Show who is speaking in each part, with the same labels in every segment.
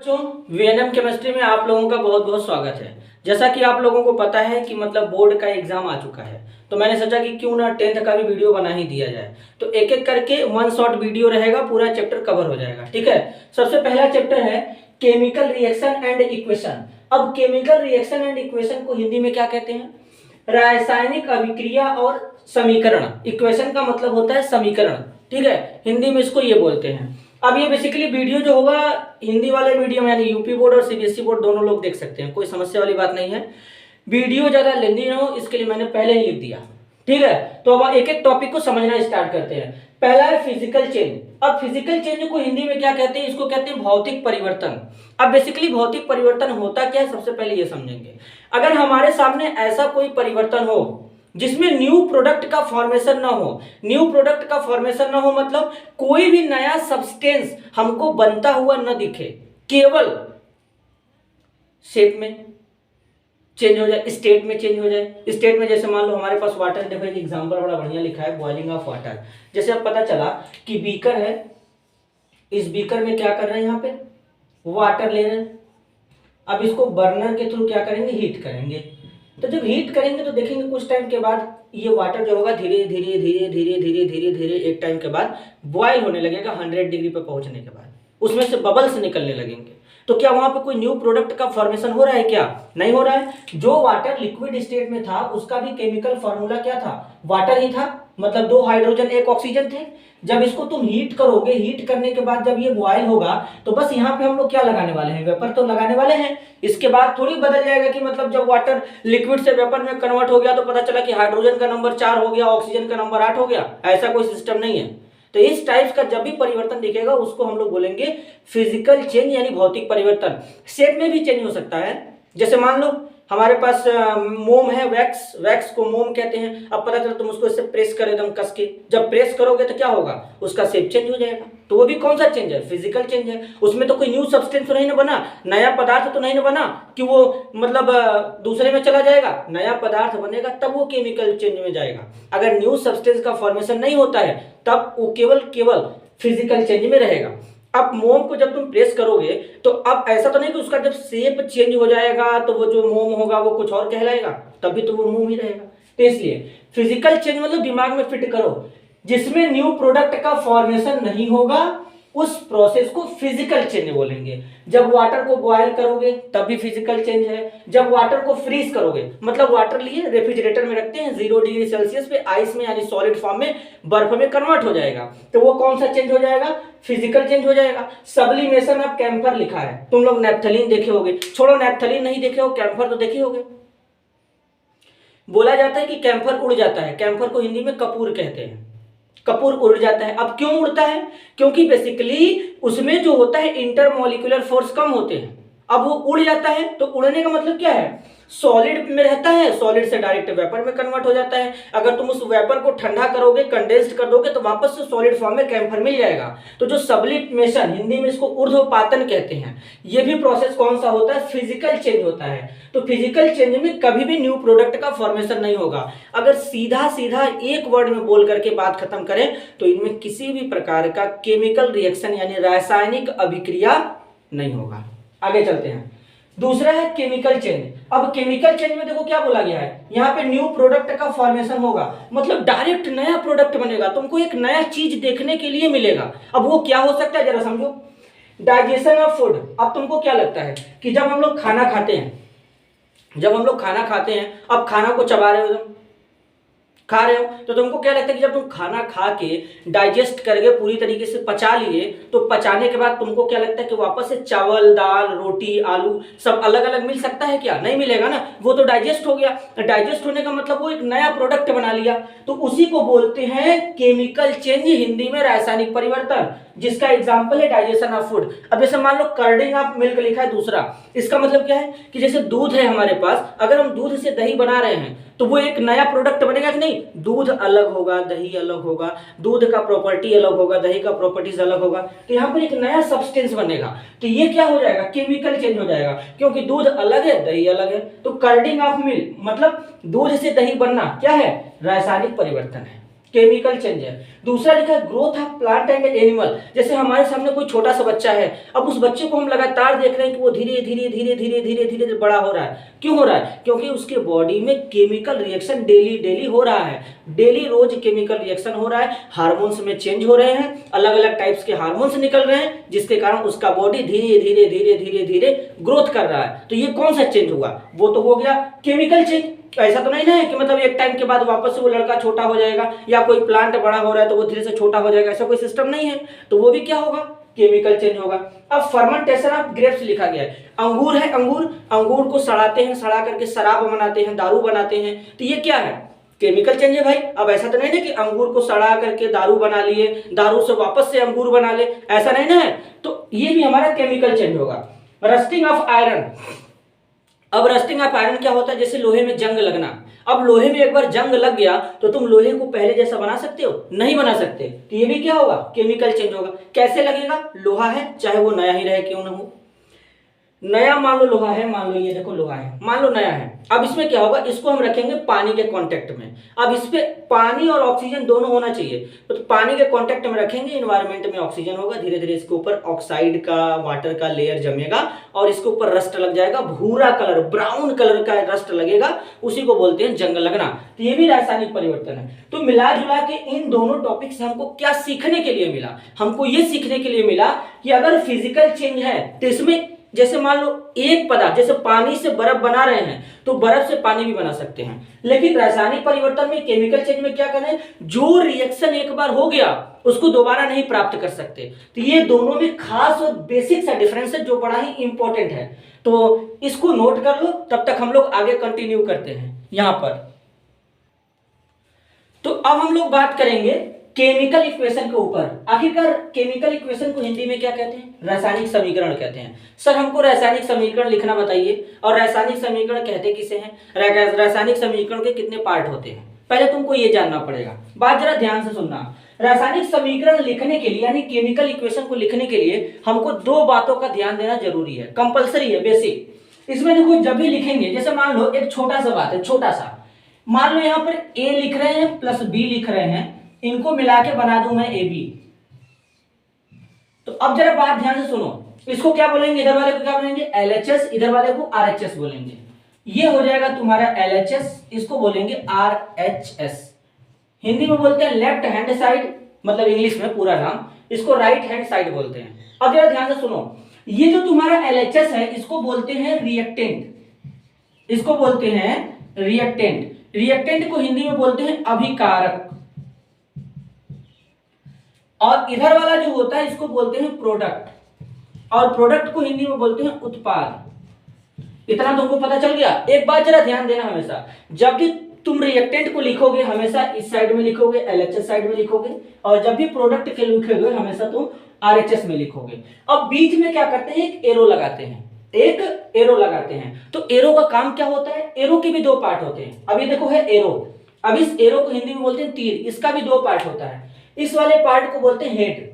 Speaker 1: बच्चों VNM chemistry में आप लोगों का बहुत बहुत स्वागत है। जैसा कि आप लोगों को पता है कि मतलब बोर्ड का एग्जाम आ चुका है, तो मैंने सोचा कि क्यों ना 10th का भी वीडियो बना ही दिया जाए। तो एक एक करके वन शॉट वीडियो रहेगा, पूरा चैप्टर कवर हो जाएगा। ठीक है, सबसे पहला चैप्टर है केमिकल रिएक्शन एंड इक्वेशन। अब केमिकल रिएक्शन एंड इक्वेशन को हिंदी में क्या कहते हैं? रासायनिक अभिक्रिया और समीकरण। इक्वेशन का मतलब होता है समीकरण, ठीक है, हिंदी में इसको ये बोलते हैं। अब ये बेसिकली वीडियो जो होगा हिंदी वाले मीडियम यानी यूपी बोर्ड और सीबीएसई बोर्ड दोनों लोग देख सकते हैं, कोई समस्या वाली बात नहीं है। वीडियो ज्यादा लेंदी ना हो इसके लिए मैंने पहले ही लिख दिया। ठीक है, तो अब एक एक टॉपिक को समझना स्टार्ट करते हैं। पहला है फिजिकल चेंज। अब फिजिकल चेंज को हिंदी में क्या कहते हैं? इसको कहते हैं भौतिक परिवर्तन। अब बेसिकली भौतिक परिवर्तन होता क्या है, सबसे पहले ये समझेंगे। अगर हमारे सामने ऐसा कोई परिवर्तन हो जिसमें न्यू प्रोडक्ट का फॉर्मेशन ना हो, न्यू प्रोडक्ट का फॉर्मेशन ना हो मतलब कोई भी नया सब्सटेंस हमको बनता हुआ न दिखे, केवल शेप में चेंज हो जाए, स्टेट में चेंज हो जाए। स्टेट में जैसे मान लो हमारे पास वाटर, देखो एक एग्जांपल बड़ा बढ़िया लिखा है, बॉइलिंग ऑफ वाटर। जैसे अब पता चला कि बीकर है, इस बीकर में क्या कर रहे हैं, यहाँ पे वाटर ले रहे हैं। अब इसको बर्नर के थ्रू क्या करेंगे, हीट करेंगे। तो जब हीट करेंगे तो देखेंगे कुछ टाइम के बाद ये वाटर जो होगा धीरे धीरे धीरे धीरे धीरे धीरे धीरे एक टाइम के बाद बॉयल होने लगेगा। 100 डिग्री पे पहुंचने के बाद उसमें से बबल्स निकलने लगेंगे। तो क्या वहां पे कोई न्यू प्रोडक्ट का फॉर्मेशन हो रहा है? क्या नहीं हो रहा है। जो वाटर लिक्विड स्टेट में था उसका भी केमिकल फॉर्मूला क्या था? वाटर ही था, मतलब 2 हाइड्रोजन 1 ऑक्सीजन थे। जब इसको तुम हीट करोगे, हीट करने के बाद जब ये बॉयल होगा तो बस यहाँ पे हम लोग क्या लगाने वाले हैं, वेपर तो लगाने वाले हैं। इसके बाद थोड़ी बदल जाएगा कि मतलब जब वाटर लिक्विड से वेपर में कन्वर्ट हो गया तो पता चला कि हाइड्रोजन का नंबर 4 हो गया, ऑक्सीजन का नंबर 8 हो गया। ऐसा कोई सिस्टम नहीं है। तो इस टाइप का जब भी परिवर्तन दिखेगा उसको हम लोग बोलेंगे फिजिकल चेंज यानी भौतिक परिवर्तन। शेप में भी चेंज हो सकता है। जैसे मान लो हमारे पास मोम है, वैक्स, वैक्स को मोम कहते हैं। अब पता चला तुम उसको इससे प्रेस कर एकदम कस के, जब प्रेस करोगे तो क्या होगा, उसका शेप चेंज हो जाएगा। तो वो भी कौन सा चेंज है? फिजिकल चेंज है। उसमें तो कोई न्यू सब्सटेंस तो नहीं ना बना, नया पदार्थ तो नहीं ना बना कि वो मतलब दूसरे में चला जाएगा। नया पदार्थ बनेगा तब वो केमिकल चेंज में जाएगा। अगर न्यू सब्सटेंस का फॉर्मेशन नहीं होता है तब वो केवल फिजिकल चेंज में रहेगा। अब मोम को जब तुम प्रेस करोगे तो अब ऐसा तो नहीं कि उसका जब शेप चेंज हो जाएगा तो वो जो मोम होगा वो कुछ और कहलाएगा, तभी तो वो मोम ही रहेगा। तो इसलिए फिजिकल चेंज मतलब दिमाग में फिट करो, जिसमें न्यू प्रोडक्ट का फॉर्मेशन नहीं होगा उस प्रोसेस को फिजिकल चेंज बोलेंगे। जब वाटर को बॉयल करोगे तब भी फिजिकल चेंज है। जब वाटर को फ्रीज करोगे मतलब वाटर लिए रेफ्रिजरेटर में रखते हैं 0 डिग्री सेल्सियस पे, आइस में यानी सॉलिड फॉर्म में, बर्फ में कन्वर्ट हो जाएगा, तो वो कौन सा चेंज हो जाएगा? फिजिकल चेंज हो जाएगा। सब्लिमेशन ऑफ कैम्फर लिखा है, तुम लोग नैप्थलीन देखे होगे, छोड़ो नैप्थलीन नहीं देखे हो, कैम्फर तो देखे होगे। बोला जाता है कि कैम्फर उड़ जाता है, कैम्फर को हिंदी में कपूर कहते हैं, कपूर उड़ जाता है। अब क्यों उड़ता है? क्योंकि बेसिकली उसमें जो होता है इंटरमोलिकुलर फोर्स कम होते हैं। अब वो उड़ जाता है तो उड़ने का मतलब क्या है? सॉलिड में रहता है, सॉलिड से डायरेक्ट वेपर में कन्वर्ट हो जाता है। अगर तुम उस वेपर को ठंडा करोगे, कंडेंस्ड कर दोगे तो वापस से सॉलिड फॉर्म में कैम्फर मिल जाएगा। तो जो सब्लिमेशन, हिंदी में इसको ऊर्ध्वपातन कहते हैं, ये भी प्रोसेस कौन सा होता है? फिजिकल चेंज होता है। तो फिजिकल चेंज में कभी भी न्यू प्रोडक्ट का फॉर्मेशन नहीं होगा। अगर सीधा सीधा एक वर्ड में बोल करके बात खत्म करें तो इनमें किसी भी प्रकार का केमिकल रिएक्शन यानी रासायनिक अभिक्रिया नहीं होगा। आगे चलते हैं। दूसरा है केमिकल चेंज। अब केमिकल चेंज में देखो क्या बोला गया है, यहाँ पे न्यू प्रोडक्ट का फॉर्मेशन होगा मतलब डायरेक्ट नया प्रोडक्ट बनेगा, तुमको एक नया चीज देखने के लिए मिलेगा। अब वो क्या हो सकता है जरा समझो। Digestion of food. अब तुमको क्या लगता है कि जब हम लोग खाना खाते हैं, अब खाना को चबा रहे हो, खा रहे हो, तो तुमको क्या लगता है कि जब तुम खाना खा के डाइजेस्ट करके पूरी तरीके से पचा लिए तो पचाने के बाद तुमको क्या लगता है कि वापस से चावल, दाल, रोटी, आलू सब अलग अलग मिल सकता है? क्या नहीं मिलेगा ना, वो तो डाइजेस्ट हो गया। डाइजेस्ट होने का मतलब वो एक नया प्रोडक्ट बना लिया, तो उसी को बोलते हैं केमिकल चेंज, हिंदी में रासायनिक परिवर्तन, जिसका एग्जाम्पल है डाइजेशन ऑफ फूड। अब जैसे मान लो कर्डिंग ऑफ मिल्क लिखा है दूसरा, इसका मतलब क्या है कि जैसे दूध है हमारे पास, अगर हम दूध से दही बना रहे हैं तो वो एक नया प्रोडक्ट बनेगा कि नहीं? दूध अलग होगा, दही अलग होगा, दूध का प्रॉपर्टी अलग होगा, दही का प्रॉपर्टीज अलग होगा, तो यहाँ पर एक नया सब्सटेंस बनेगा। तो ये क्या हो जाएगा? केमिकल चेंज हो जाएगा, क्योंकि दूध अलग है, दही अलग है। तो कर्डिंग ऑफ मिल्क मतलब दूध से दही बनना क्या है? रासायनिक परिवर्तन है। केमिकल चेंज है। दूसरा लिखा है growth of plant and animal, जैसे हमारे सामने कोई छोटा सा बच्चा है, अब उस बच्चे को हम लगातार देख रहे हैं कि वो धीरे धीरे धीरे धीरे धीरे धीरे बड़ा हो रहा है। क्यों हो रहा है? क्योंकि उसके बॉडी में केमिकल रिएक्शन डेली डेली हो रहा है, डेली रोज केमिकल रिएक्शन हो रहा है, हार्मोन्स में चेंज हो रहे हैं, अलग अलग टाइप्स के हार्मोन्स निकल रहे हैं, जिसके कारण उसका बॉडी धीरे धीरे धीरे धीरे धीरे ग्रोथ कर रहा है। तो ये कौन सा चेंज हुआ? वो तो हो गया केमिकल चेंज। ऐसा तो नहीं ना है कि मतलब एक टाइम के बाद वापस से वो लड़का छोटा हो जाएगा, या कोई प्लांट बड़ा हो रहा है तो वो धीरे से छोटा हो जाएगा, ऐसा कोई सिस्टम नहीं है। तो वो भी क्या होगा? केमिकल चेंज होगा। अब फर्मेंटेशन ऑफ ग्रेप्स लिखा गया है, अंगूर है, अंगूर को सड़ाते हैं, सड़ा करके शराब बनाते हैं, दारू बनाते हैं, तो ये क्या है? केमिकल चेंज है भाई। अब ऐसा तो नहीं ना कि अंगूर को सड़ा करके दारू बना लिए, दारू से वापस से अंगूर बना ले, ऐसा नहीं ना है। तो ये भी हमारा केमिकल चेंज होगा। रस्टिंग ऑफ आयरन, अब रस्टिंग ऑफ आयरन क्या होता है? जैसे लोहे में जंग लगना। अब लोहे में एक बार जंग लग गया तो तुम लोहे को पहले जैसा बना सकते हो? नहीं बना सकते। तो ये भी क्या होगा? केमिकल चेंज होगा। कैसे लगेगा? लोहा है, चाहे वो नया ही रहे क्यों ना हो, नया मान लो लोहा है, मान लो ये देखो लोहा है, मान लो नया है। अब इसमें क्या होगा? इसको हम रखेंगे पानी के कांटेक्ट में। अब इस पे पानी और ऑक्सीजन दोनों होना चाहिए, तो पानी के कांटेक्ट में रखेंगे, एनवायरनमेंट में ऑक्सीजन होगा, धीरे धीरे इसके ऊपर ऑक्साइड का, वाटर का लेयर जमेगा और इसके ऊपर रस्ट लग जाएगा, भूरा कलर, ब्राउन कलर का रस्ट लगेगा, उसी को बोलते हैं जंग लगना। तो ये भी रासायनिक परिवर्तन है। तो मिला जुला के इन दोनों टॉपिक से हमको क्या सीखने के लिए मिला? हमको ये सीखने के लिए मिला कि अगर फिजिकल चेंज है तो इसमें, जैसे मान लो एक पदार्थ, जैसे पानी से बर्फ बना रहे हैं तो बर्फ से पानी भी बना सकते हैं, लेकिन रासायनिक परिवर्तन में, केमिकल चेंज में क्या करें? जो रिएक्शन एक बार हो गया उसको दोबारा नहीं प्राप्त कर सकते। तो ये दोनों में खास और बेसिक सा डिफरेंस है जो बड़ा ही इंपॉर्टेंट है। तो इसको नोट कर लो, तब तक हम लोग आगे कंटिन्यू करते हैं यहां पर। तो अब हम लोग बात करेंगे केमिकल इक्वेशन के ऊपर। आखिरकार केमिकल इक्वेशन को हिंदी में क्या कहते हैं? रासायनिक समीकरण कहते हैं। सर हमको रासायनिक समीकरण लिखना बताइए, और रासायनिक समीकरण कहते किसे हैं? रासायनिक समीकरण के कितने पार्ट होते हैं, पहले तुमको ये जानना पड़ेगा। बात जरा ध्यान से सुनना। रासायनिक समीकरण लिखने के लिए, यानी केमिकल इक्वेशन को लिखने के लिए हमको दो बातों का ध्यान देना जरूरी है, कंपल्सरी है, बेसिक। इसमें देखो जब भी लिखेंगे, जैसे मान लो एक छोटा सा बात है, छोटा सा मान लो यहाँ पर ए लिख रहे हैं प्लस बी लिख रहे हैं, इनको मिला के बना दूं मैं ए बी। तो अब जरा बात ध्यान से सुनो, इसको क्या बोलेंगे? इधर वाले को क्या बोलेंगे? LHS, इधर वाले को RHS बोलेंगे। ये हो जाएगा तुम्हारा LHS, इसको बोलेंगे RHS। हिंदी में बोलते हैं लेफ्ट हैंड साइड, मतलब इंग्लिश में पूरा नाम, इसको राइट हैंड साइड बोलते हैं। अब जरा ध्यान से सुनो, ये जो तुम्हारा LHS है इसको बोलते हैं रिएक्टेंट, इसको बोलते हैं रिएक्टेंट। रिएक्टेंट को हिंदी में बोलते हैं अभिकारक, और इधर वाला जो होता है इसको बोलते हैं प्रोडक्ट, और प्रोडक्ट को हिंदी में बोलते हैं उत्पाद। इतना तुमको पता चल गया? एक बात जरा ध्यान देना, हमेशा जब भी तुम रिएक्टेंट को लिखोगे हमेशा इस साइड में लिखोगे, LHS साइड में लिखोगे, और जब भी प्रोडक्ट के लिखोगे हमेशा तुम RHS में लिखोगे। अब बीच में क्या करते हैं? एक एरो लगाते हैं, एक एरो लगाते हैं। तो एरो का काम क्या होता है? एरो के भी दो पार्ट होते हैं। अब ये देखो है एरो, अब इस एरो को हिंदी में बोलते हैं तीर, इसका भी दो पार्ट होता है। इस वाले पार्ट को बोलते हैं हेड,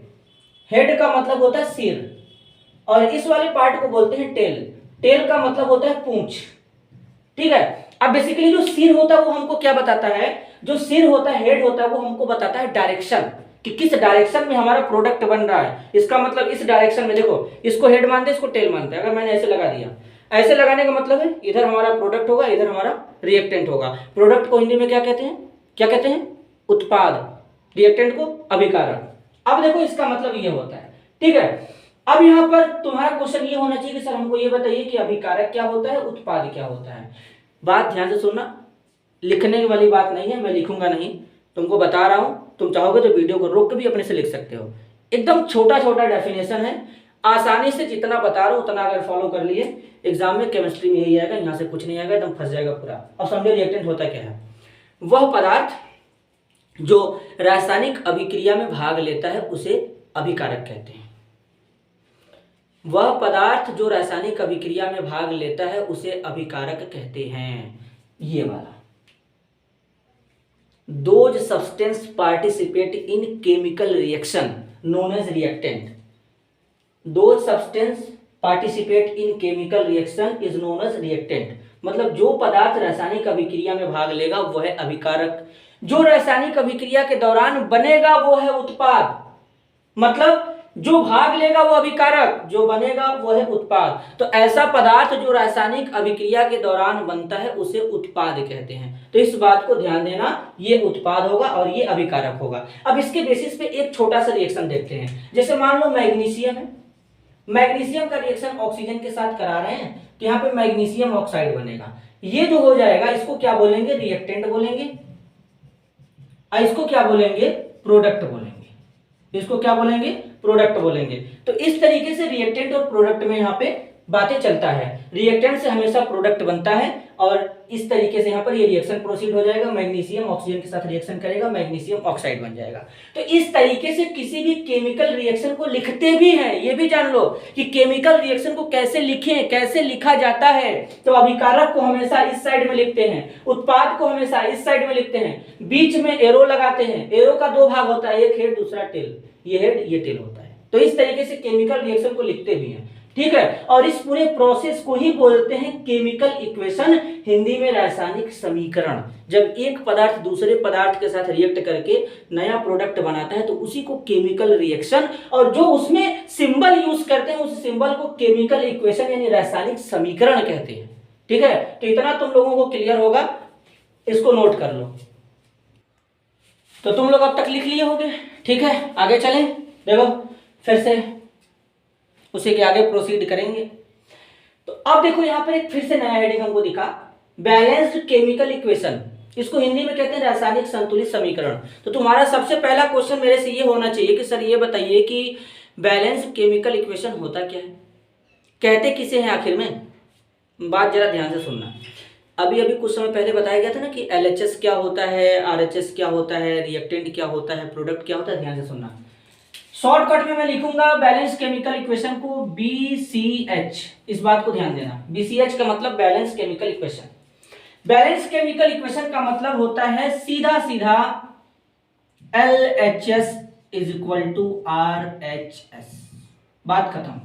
Speaker 1: हेड का मतलब होता है सिर, और इस वाले पार्ट को बोलते हैं टेल, टेल का मतलब होता है पूंछ। ठीक है? अब बेसिकली जो सिर होता है वो हमको क्या बताता है? जो सिर होता है, हेड होता है, वो हमको बताता है डायरेक्शन, कि किस डायरेक्शन में हमारा प्रोडक्ट बन रहा है। इसका मतलब इस डायरेक्शन में, देखो इसको हेड मानते हैं, इसको टेल मानते हैं। अगर मैंने ऐसे लगा दिया, ऐसे लगाने का मतलब है इधर हमारा प्रोडक्ट होगा, इधर हमारा रिएक्टेंट होगा। प्रोडक्ट को हिंदी में क्या कहते हैं? क्या कहते हैं? उत्पाद, रिएक्टेंट को अभिकारक। अब देखो इसका मतलब ये होता है। ठीक है? अब यहां पर तुम्हारा क्वेश्चन ये होना चाहिए कि सर हमको ये बताइए कि अभिकारक क्या होता है, उत्पाद क्या होता है। बात ध्यान से सुनना, लिखने वाली बात नहीं है, मैं लिखूंगा नहीं, तुमको बता रहा हूं। तुम चाहोगे तो वीडियो को रोक के भी अपने से लिख सकते हो। एकदम छोटा छोटा डेफिनेशन है, आसानी से जितना बता रहा हूं उतना अगर फॉलो कर लिए, एग्जाम में केमिस्ट्री में यही आएगा, यहां से कुछ नहीं आएगा, एकदम फंस जाएगा पूरा। अब समझो रिएक्टेंट होता क्या है? वह पदार्थ जो रासायनिक अभिक्रिया में भाग लेता है उसे अभिकारक कहते हैं। वह पदार्थ जो रासायनिक अभिक्रिया में भाग लेता है उसे अभिकारक कहते हैं। ये वाला, those substance participate in chemical reaction known as reactant. Those substance participate in chemical reaction is known as reactant. मतलब जो पदार्थ रासायनिक अभिक्रिया में भाग लेगा वह है अभिकारक। जो रासायनिक अभिक्रिया के दौरान बनेगा वो है उत्पाद, मतलब जो भाग लेगा वो अभिकारक, जो बनेगा वो है उत्पाद। तो ऐसा पदार्थ जो रासायनिक अभिक्रिया के दौरान बनता है उसे उत्पाद कहते हैं। तो इस बात को ध्यान देना, ये उत्पाद होगा और ये अभिकारक होगा। अब इसके बेसिस पे एक छोटा सा रिएक्शन देखते हैं। जैसे मान लो मैग्नीशियम है, मैग्नीशियम का रिएक्शन ऑक्सीजन के साथ करा रहे हैं, तो यहाँ पे मैग्नीशियम ऑक्साइड बनेगा। ये जो हो जाएगा इसको क्या बोलेंगे, रिएक्टेंट बोलेंगे, और इसको क्या बोलेंगे, प्रोडक्ट बोलेंगे। इसको क्या बोलेंगे, प्रोडक्ट बोलेंगे। तो इस तरीके से रिएक्टेंट और प्रोडक्ट में यहाँ पे बातें चलता है। रिएक्टेंट से हमेशा प्रोडक्ट बनता है और इस तरीके से यहाँ पर ये रिएक्शन प्रोसीड हो जाएगा। मैग्नीशियम ऑक्सीजन के साथ रिएक्शन करेगा, मैग्नीशियम ऑक्साइड बन जाएगा। तो इस तरीके से किसी भी केमिकल रिएक्शन को लिखते भी हैं। ये भी जान लो कि केमिकल रिएक्शन को कैसे लिखें, कैसे लिखा जाता है। तो अभिकारक को हमेशा इस साइड में लिखते हैं, उत्पाद को हमेशा इस साइड में लिखते हैं, बीच में एरो लगाते हैं। एरो का दो भाग होता है, एक हेड दूसरा टेल, ये हेड ये टेल होता है। तो इस तरीके से केमिकल रिएक्शन को लिखते भी हैं, ठीक है। और इस पूरे प्रोसेस को ही बोलते हैं केमिकल इक्वेशन, हिंदी में रासायनिक समीकरण। जब एक पदार्थ दूसरे पदार्थ के साथ रिएक्ट करके नया प्रोडक्ट बनाता है तो उसी को केमिकल रिएक्शन, और जो उसमें सिंबल यूज करते हैं उस सिंबल को केमिकल इक्वेशन यानी रासायनिक समीकरण कहते हैं, ठीक है। तो इतना तुम लोगों को क्लियर होगा, इसको नोट कर लो। तो तुम लोग अब तक लिख लिए होंगे, ठीक है। आगे चलें, देखो फिर से उसी के आगे प्रोसीड करेंगे। तो अब देखो यहां पर एक फिर से नया हेडिंग हमको दिखा, बैलेंस्ड केमिकल इक्वेशन। इसको हिंदी में कहते हैं रासायनिक संतुलित समीकरण। तो तुम्हारा सबसे पहला क्वेश्चन मेरे से ये होना चाहिए कि सर ये बताइए कि बैलेंस्ड केमिकल इक्वेशन होता क्या है, कहते किसे हैं आखिर में। बात जरा ध्यान से सुनना। अभी कुछ समय पहले बताया गया था ना कि LHS क्या होता है, RHS क्या होता है, रिएक्टेंट क्या होता है, प्रोडक्ट क्या होता है। ध्यान से सुनना। शॉर्टकट में मैं लिखूंगा बैलेंस केमिकल इक्वेशन को BCH। इस बात को ध्यान देना, BCH का मतलब balance chemical equation. Balance chemical equation का मतलब होता है सीधा सीधा LHS is equal to RHS, बात खत्म।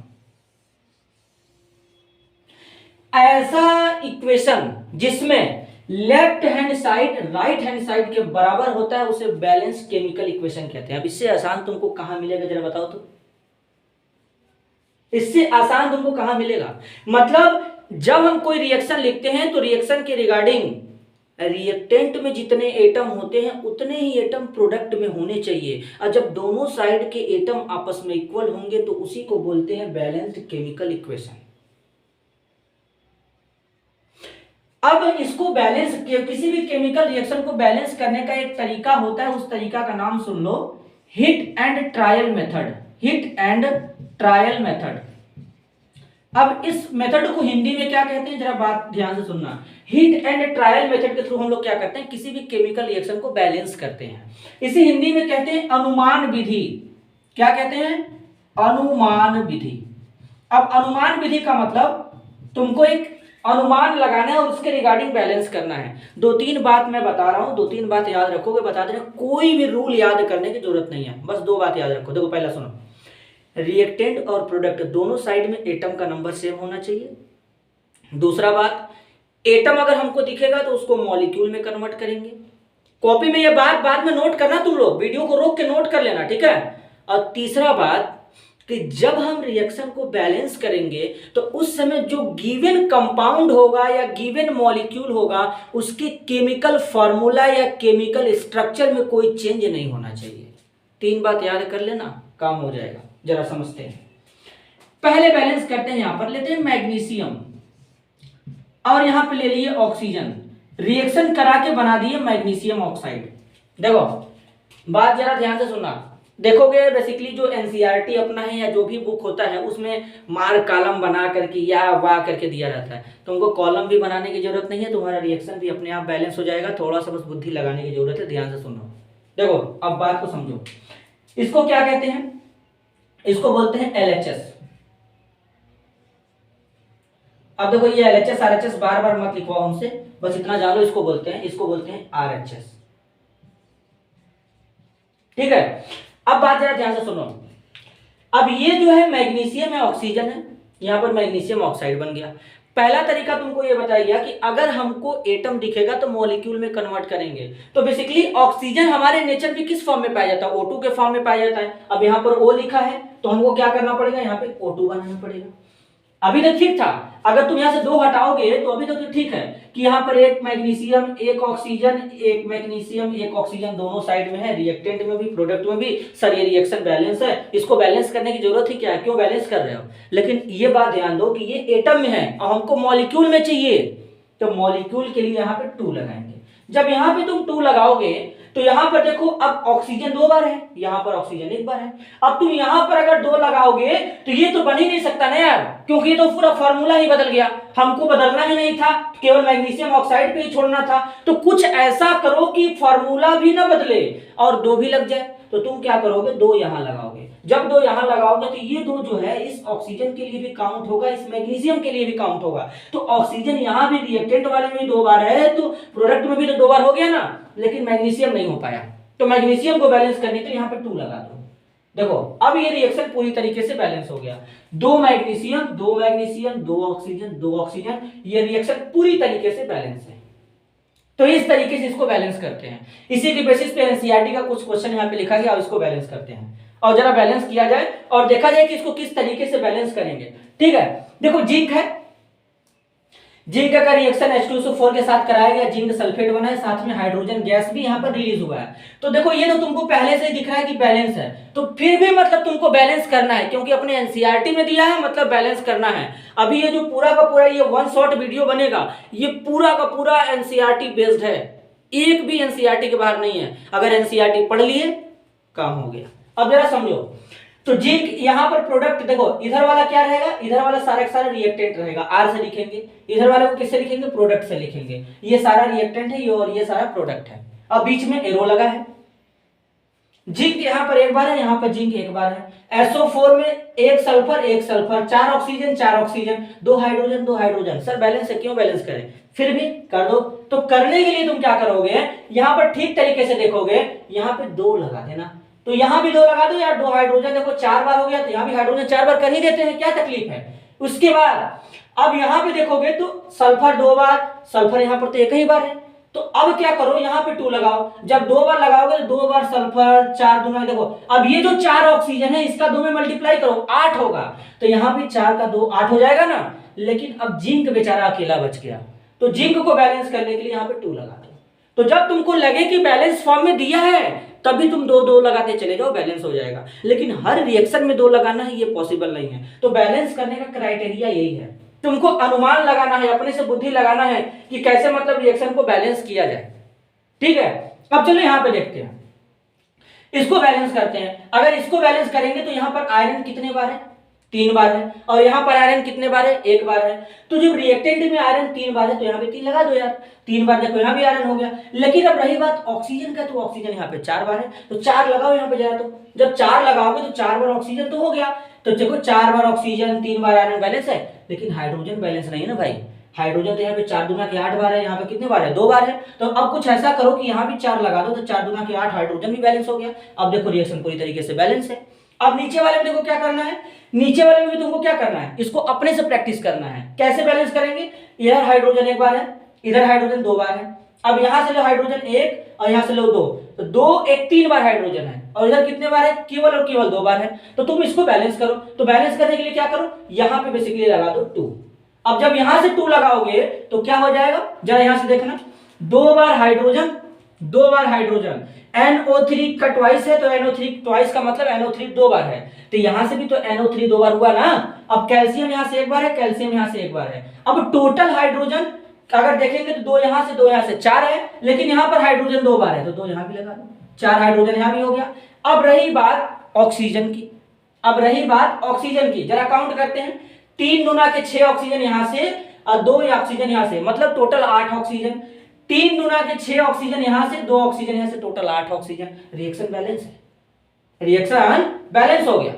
Speaker 1: ऐसा इक्वेशन जिसमें left hand side right hand side के बराबर होता है उसे बैलेंस केमिकल इक्वेशन कहते हैं। अब इससे आसान तुमको कहां मिलेगा जरा बताओ तो, इससे आसान तुमको कहां मिलेगा। मतलब जब हम कोई रिएक्शन लिखते हैं तो रिएक्शन के रिगार्डिंग रिएक्टेंट में जितने एटम होते हैं उतने ही एटम प्रोडक्ट में होने चाहिए, और जब दोनों साइड के एटम आपस में इक्वल होंगे तो उसी को बोलते हैं बैलेंस्ड केमिकल इक्वेशन। अब इसको बैलेंस, किसी भी केमिकल रिएक्शन को बैलेंस करने का एक तरीका होता है, उस तरीका का नाम सुन लो, hit and trial method. Hit and trial method. अब इस मेथड को हिंदी में क्या कहते हैं, जरा बात ध्यान से सुनना। हिट एंड ट्रायल मेथड के थ्रू हम लोग क्या करते हैं, किसी भी केमिकल रिएक्शन को बैलेंस करते हैं। इसे हिंदी में कहते हैं अनुमान विधि। क्या कहते हैं, अनुमान विधि। अब अनुमान विधि का मतलब तुमको एक अनुमान लगाना है और उसके रिगार्डिंग बैलेंस करना है। दो तीन बात मैं बता रहा हूं, दो तीन बात याद रखोगे, बता देना, कोई भी रूल याद करने की जरूरत नहीं है, बस दो बात याद रखो। देखो पहला सुनो, रिएक्टेंट और प्रोडक्ट दोनों साइड में एटम का नंबर सेम होना चाहिए। दूसरा बात, एटम अगर हमको दिखेगा तो उसको मॉलिक्यूल में कन्वर्ट करेंगे। कॉपी में ये बात बाद में नोट करना, तुम लोग वीडियो को रोक के नोट कर लेना, ठीक है। और तीसरा बात कि जब हम रिएक्शन को बैलेंस करेंगे तो उस समय जो गिवन कंपाउंड होगा या गिवन मॉलिक्यूल होगा उसके केमिकल फार्मूला या केमिकल स्ट्रक्चर में कोई चेंज नहीं होना चाहिए। तीन बात याद कर लेना, काम हो जाएगा। जरा समझते हैं, पहले बैलेंस करते हैं। यहां पर लेते हैं मैग्नीशियम और यहां पे ले लिए ऑक्सीजन, रिएक्शन करा के बना दिए मैग्नीशियम ऑक्साइड। देखो बात जरा ध्यान से सुनना। देखोगे बेसिकली जो एनसीईआरटी अपना है या जो भी बुक होता है उसमें मार्क कॉलम बना करके या वाह करके दिया रहता है। तुमको कॉलम भी बनाने की जरूरत नहीं है, तुम्हारा रिएक्शन भी अपने आप बैलेंस हो जाएगा। थोड़ा सा बस बुद्धि लगाने की जरूरत है, ध्यान से सुनो। देखो अब बात को समझो, इसको क्या कहते हैं, इसको बोलते हैं LHS। अब देखो ये LHS RHS बार बार मत लिखवाओ हमसे, बस इतना जान लो, इसको बोलते हैं RHS, ठीक है। अब बात जरा ध्यान से सुनो। अब ये जो है मैग्नीशियम है, ऑक्सीजन है, यहाँ पर मैग्नीशियम ऑक्साइड बन गया। पहला तरीका तुमको ये बताया गया कि अगर हमको एटम दिखेगा तो मॉलिक्यूल में कन्वर्ट करेंगे। तो बेसिकली ऑक्सीजन हमारे नेचर में किस फॉर्म में पाया जाता है? O2 के फॉर्म में पाया जाता है। अब यहाँ पर O लिखा है तो हमको क्या करना पड़ेगा? यहाँ पे O2 बनाना पड़ेगा। अभी तो ठीक था, अगर तुम यहाँ से 2 हटाओगे तो अभी तो ठीक है कि यहाँ पर एक मैग्नीशियम एक ऑक्सीजन, एक मैग्नीशियम एक ऑक्सीजन दोनों साइड में है, रिएक्टेंट में भी प्रोडक्ट में भी। सर ये रिएक्शन बैलेंस है, इसको बैलेंस करने की जरूरत ही क्या है? क्यों बैलेंस कर रहे हो? लेकिन ये बात ध्यान दो कि ये एटम में है और हमको मॉलिक्यूल में चाहिए, तो मॉलिक्यूल के लिए यहाँ पे 2 लगाएंगे। जब यहाँ पे तुम 2 लगाओगे तो यहां पर देखो अब ऑक्सीजन 2 बार है, यहां पर ऑक्सीजन 1 बार है। अब तुम यहां पर अगर 2 लगाओगे तो ये तो बन ही नहीं सकता ना यार, क्योंकि ये तो पूरा फार्मूला ही बदल गया। हमको बदलना ही नहीं था, केवल मैग्नीशियम ऑक्साइड पे ही छोड़ना था। तो कुछ ऐसा करो कि फार्मूला भी ना बदले और 2 भी लग जाए। तो तुम क्या करोगे? 2 यहां लगाओगे। जब 2 यहां लगाओगे तो ये 2 जो है इस ऑक्सीजन के लिए भी काउंट होगा, इस मैग्नीशियम के लिए भी काउंट होगा। तो ऑक्सीजन यहां भी रिएक्टेंट वाले में भी 2 बार है, तो प्रोडक्ट में भी तो 2 बार हो गया ना, लेकिन मैग्नीशियम नहीं हो पाया। तो मैग्नीशियम को बैलेंस करने के लिए यहाँ पे 2 लगा दो। देखो अब ये रिएक्शन पूरी तरीके से बैलेंस हो गया। 2 मैग्नीशियम 2 मैग्नीशियम 2 ऑक्सीजन 2 ऑक्सीजन, ये रिएक्शन पूरी तरीके से बैलेंस है। तो इस तरीके से इसको बैलेंस करते हैं। इसी के बेसिस पे एनसीईआरटी का कुछ क्वेश्चन यहाँ पे लिखा गया, अब इसको बैलेंस करते हैं और जरा बैलेंस किया जाए और देखा जाए कि इसको किस तरीके से बैलेंस करेंगे। ठीक है, देखो जिंक है, जिंक का रिएक्शन H2SO4 के साथ कराया गया, जिंक सल्फेट बना है, साथ में हाइड्रोजन गैस भी यहाँ पर रिलीज हुआ है। तो देखो ये तो तुमको पहले से ही दिख रहा है कि बैलेंस है, तो फिर भी मतलब तुमको बैलेंस करना है, क्योंकि अपने एनसीईआरटी में दिया है, मतलब बैलेंस करना है। अभी ये जो पूरा का पूरा ये 1 शॉट वीडियो बनेगा, ये पूरा का पूरा एनसीईआरटी बेस्ड है, एक भी एनसीईआरटी के बाहर नहीं है। अगर एनसीईआरटी पढ़ लिए काम हो गया। अब जरा समझो, तो जिंक यहाँ पर प्रोडक्ट देखो, इधर वाला क्या रहेगा? इधर वाला सारा का सारा रिएक्टेंट रहेगा, आर से लिखेंगे। इधर वाले को किससे लिखेंगे? प्रोडक्ट से लिखेंगे। ये सारा रिएक्टेंट है, ये और ये सारा प्रोडक्ट है। अब बीच में एरो लगा है। जिंक यहाँ पर 1 बार है, यहाँ पर जिंक 1 बार है। SO4 में 1 sulphur 1 sulphur, 4 oxygen 4 oxygen, 2 hydrogen 2 hydrogen. Sir balance है, क्यों बैलेंस करें? फिर भी कर दो। तो करने के लिए तुम क्या करोगे? यहाँ पर ठीक तरीके से देखोगे, यहाँ पे 2 लगा देना, तो यहां भी 2 लगा दो यार। 2 हाइड्रोजन देखो 4 बार हो गया, तो यहां भी हाइड्रोजन 4 बार कर ही देते हैं, क्या तकलीफ है? उसके बाद अब यहां पे देखोगे तो सल्फर 2 बार, सल्फर यहां पर तो 1 ही बार है। तो अब क्या करो? यहां पे 2 लगाओ। जब 2 बार लगाओगे तो 2 बार सल्फर, 4 दूना देखो, अब ये जो 4 ऑक्सीजन है इसका 2 में मल्टीप्लाई करो, 8 होगा। तो यहां भी 4 का 2 8 हो जाएगा ना। लेकिन अब जिंक बेचारा अकेला बच गया, तो जिंक को बैलेंस करने के लिए यहां पे 2 लगा दो। तो जब तुमको लगे कि बैलेंस फॉर्म में दिया है, तभी तुम 2 लगाते चले जाओ, बैलेंस हो जाएगा। लेकिन हर रिएक्शन में 2 लगाना है, ये पॉसिबल नहीं है। तो बैलेंस करने का क्राइटेरिया यही है, तुमको अनुमान लगाना है, अपने से बुद्धि लगाना है कि कैसे मतलब रिएक्शन को बैलेंस किया जाए। ठीक है, अब चलो यहां पे देखते हैं, इसको बैलेंस करते हैं। अगर इसको बैलेंस करेंगे तो यहां पर आयरन कितने बार है? 3 बार है। और यहां पर आयरन कितने बार है? 1 बार है। तो जब रिएक्टेंट में आयरन 3 बार है तो यहां पे 3 लगा दो यार। 3 बार देखो यहां भी आयरन हो गया। लेकिन अब रही बात ऑक्सीजन का, तो ऑक्सीजन यहां पे 4 बार है, तो 4 लगाओ यहां पे जरा। तो जब 4 लगाओगे तो 4 बार ऑक्सीजन तो हो गया। तो देखो 4 बार ऑक्सीजन 3 बार आयरन बैलेंस है, लेकिन हाइड्रोजन बैलेंस नहीं है ना भाई। हाइड्रोजन तो यहाँ पे 4 दूना के 8 बार है, यहाँ पे कितने बार है? 2 बार है। तो अब कुछ ऐसा करो कि यहाँ भी 4 लगा दो, तो 4 दूना के 8, हाइड्रोजन भी बैलेंस हो गया। अब देखो रिएक्शन पूरी तरीके से बैलेंस है। अब नीचे वाले में देखो क्या करना है, नीचे वाले में भी तुमको क्या करना है? इसको अपने से प्रैक्टिस करना है। कैसे बैलेंस करेंगे? इधर हाइड्रोजन 1 बार है, इधर हाइड्रोजन 2 बार है। अब यहां से लो हाइड्रोजन 1 और यहां से लो 2, तो 2 1 3 बार हाइड्रोजन है, और इधर कितने बार है? केवल और केवल 2 बार है। तो तुम इसको बैलेंस करो। तो बैलेंस करने के लिए क्या करो? यहां पे बेसिकली लगा दो 2। अब जब यहां से 2 लगाओगे तो क्या हो जाएगा? जरा यहां से देखना, 2 बार हाइड्रोजन 2 बार हाइड्रोजन, NO3 का ट्वाइस है, तो NO3 ट्वाइस का मतलब NO3 2 बार है। तो यहां से भी तो NO3 2 बार हुआ ना। अब कैल्शियम यहां से 1 बार है, कैल्शियम यहां से 1 बार है। अब टोटल हाइड्रोजन अगर देखेंगे तो 2 यहां से 2 यहां से 4 है, लेकिन यहां पर हाइड्रोजन 2 बार है, तो 2 यहां भी लगा दो, 4 हाइड्रोजन यहां भी हो गया। अब रही बात ऑक्सीजन की, जरा काउंट करते हैं। 3 दूना के 6 ऑक्सीजन यहां से और 2 ऑक्सीजन यहां से, मतलब टोटल 8 ऑक्सीजन। 3 दूना के 6 ऑक्सीजन यहां से, 2 ऑक्सीजन यहां से, टोटल 8 ऑक्सीजन। रिएक्शन बैलेंस है, रिएक्शन बैलेंस हो गया।